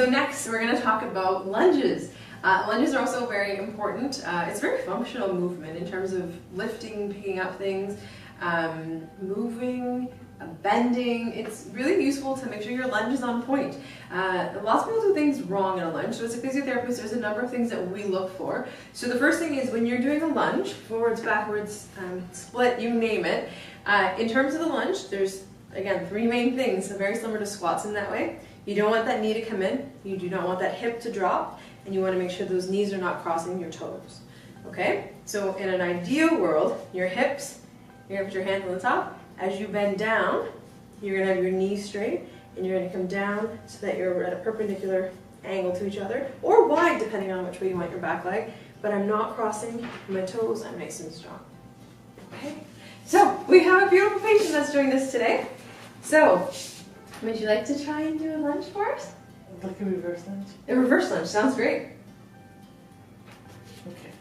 So next we're going to talk about lunges. Lunges are also very important. It's a very functional movement in terms of lifting, picking up things, moving, bending. It's really useful to make sure your lunge is on point. Lots of people do things wrong in a lunge. So as a physiotherapist, there's a number of things that we look for. So the first thing is when you're doing a lunge, forwards, backwards, split, you name it. In terms of the lunge, there's, again, three main things, so very similar to squats in that way. You don't want that knee to come in, you do not want that hip to drop, and you want to make sure those knees are not crossing your toes. Okay? So in an ideal world, your hips, you're going to put your hands on the top. As you bend down, you're going to have your knees straight, and you're going to come down so that you're at a perpendicular angle to each other, or wide depending on which way you want your back leg, but I'm not crossing my toes, I'm nice and strong. Okay? So, we have a beautiful patient that's doing this today. So, would you like to try and do a lunge for us? Like a reverse lunge? A reverse lunge, sounds great. Okay.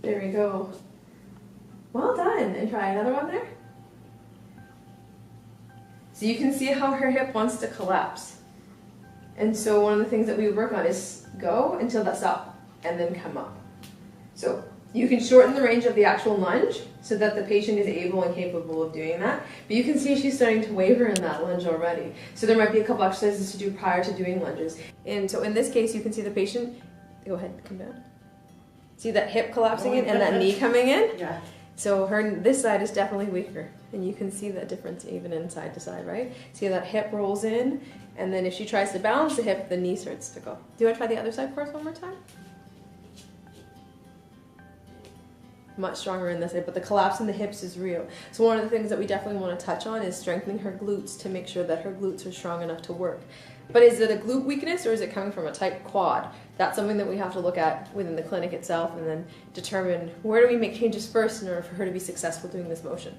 There we go. Well done. And try another one there. So you can see how her hip wants to collapse. And so one of the things that we work on is go until that's up and then come up. So you can shorten the range of the actual lunge so that the patient is able and capable of doing that. But you can see she's starting to waver in that lunge already. So there might be a couple exercises to do prior to doing lunges. And so in this case, you can see the patient, go ahead, come down. See that hip collapsing in and that knee coming in? Yeah. So this side is definitely weaker. And you can see that difference even in side to side, right? See that hip rolls in, and then if she tries to balance the hip, the knee starts to go. Do you want to try the other side for us one more time? Much stronger in this side, but the collapse in the hips is real. So one of the things that we definitely want to touch on is strengthening her glutes to make sure that her glutes are strong enough to work. But is it a glute weakness or is it coming from a tight quad? That's something that we have to look at within the clinic itself and then determine where do we make changes first in order for her to be successful doing this motion.